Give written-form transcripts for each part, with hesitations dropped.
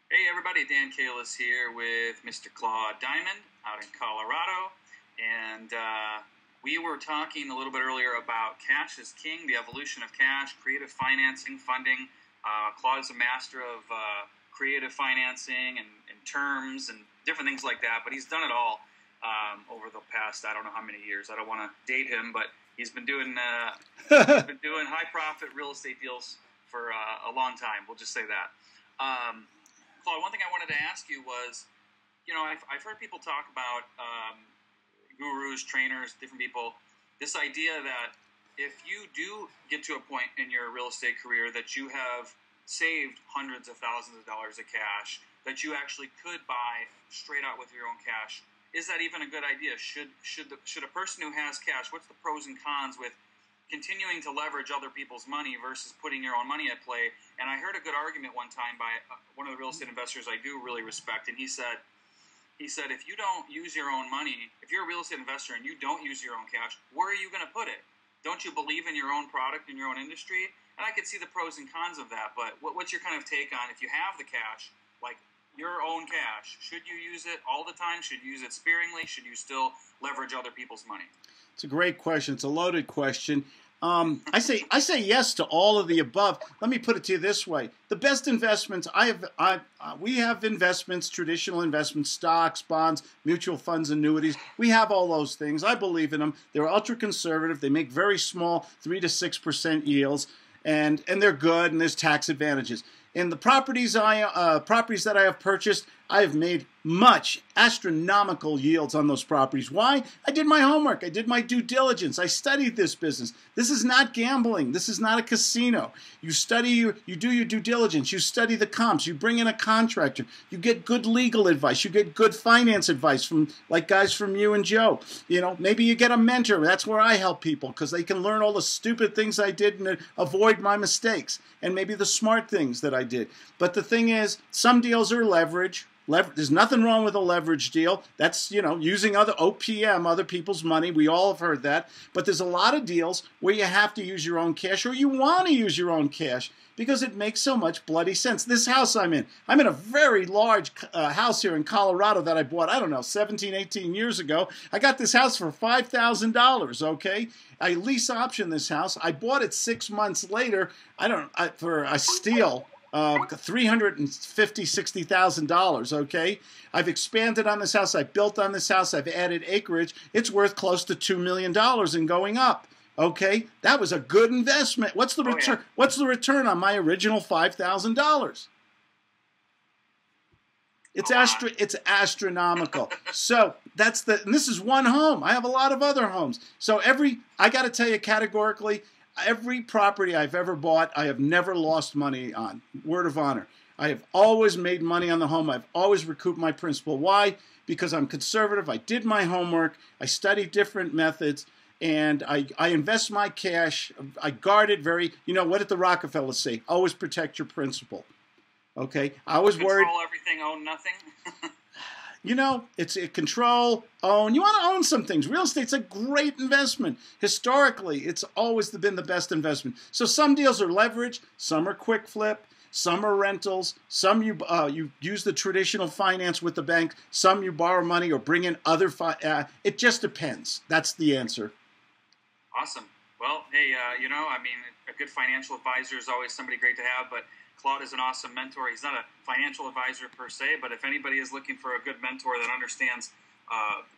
Hey everybody, Dan Kalis here with Mr. Claude Diamond out in Colorado, and we were talking a little bit earlier about cash is king, the evolution of cash, creative financing, funding. Claude's a master of creative financing and terms and different things like that, but he's done it all over the past, I don't know how many years. I don't want to date him, but he's been doing high profit real estate deals for a long time. We'll just say that. Claude, one thing I wanted to ask you was, I've heard people talk about gurus, trainers, different people, this idea that if you do get to a point in your real estate career that you have saved hundreds of thousands of dollars of cash, that you actually could buy straight out with your own cash. Is that even a good idea? Should a person who has cash, what's the pros and cons with continuing to leverage other people's money versus putting your own money at play? And I heard a good argument one time by one of the real estate investors I do really respect, and he said, if you don't use your own money, if you're a real estate investor and you don't use your own cash, where are you going to put it? Don't you believe in your own product, in your own industry? And I could see the pros and cons of that, but what's your kind of take on, if you have the cash, like your own cash, should you use it all the time? Should you use it sparingly? Should you still leverage other people's money? It's a great question. It's a loaded question. I say yes to all of the above. Let me put it to you this way: the best investments we have investments, traditional investments, stocks, bonds, mutual funds, annuities. We have all those things. I believe in them. They're ultra conservative. They make very small 3 to 6% yields, and they're good. And there's tax advantages. In the properties that I have purchased, I have made much astronomical yields on those properties. Why? I did my homework. I did my due diligence. I studied this business. This is not gambling. This is not a casino. You study, you do your due diligence. You study the comps. You bring in a contractor. You get good legal advice. You get good finance advice from guys from you and Joe. Maybe you get a mentor. That's where I help people because they can learn all the stupid things I did and avoid my mistakes, and maybe the smart things that I did. But the thing is, some deals are leverage. There's nothing wrong with a leverage deal. That's, using other OPM, other people's money. We all have heard that. But there's a lot of deals where you have to use your own cash, or you want to use your own cash because it makes so much bloody sense. This house I'm in a very large house here in Colorado that I bought, 17, 18 years ago. I got this house for $5,000, okay? I lease optioned this house. I bought it 6 months later for a steal. $350,000, $60,000, okay? I've expanded on this house. I've built on this house. I've added acreage. It's worth close to $2 million and going up, okay? That was a good investment. What's the return? What's the return on my original $5,000? It's astronomical. So and this is one home. I have a lot of other homes. So I got to tell you categorically, every property I've ever bought, I have never lost money on. Word of honor. I have always made money on the home. I've always recouped my principal. Why? Because I'm conservative. I did my homework. I studied different methods. And I invest my cash. I guard it very, what did the Rockefellers say? Always protect your principal. Okay? I was worried. Control everything, own nothing. It's a control, own. You want to own some things. Real estate's a great investment. Historically, it's always been the best investment. So some deals are leveraged, some are quick flip, some are rentals, some you use the traditional finance with the bank, some you borrow money or bring in other it just depends. That's the answer. Awesome. Well, hey, a good financial advisor is always somebody great to have, but Claude is an awesome mentor. He's not a financial advisor per se, but if anybody is looking for a good mentor that understands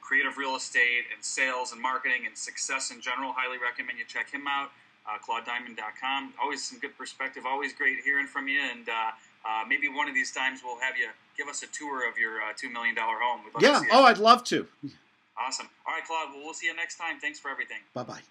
creative real estate and sales and marketing and success in general, highly recommend you check him out, ClaudeDiamond.com. Always some good perspective. Always great hearing from you. And maybe one of these times we'll have you give us a tour of your $2 million home. Yeah. Oh, I'd love to. Awesome. All right, Claude. Well, we'll see you next time. Thanks for everything. Bye-bye.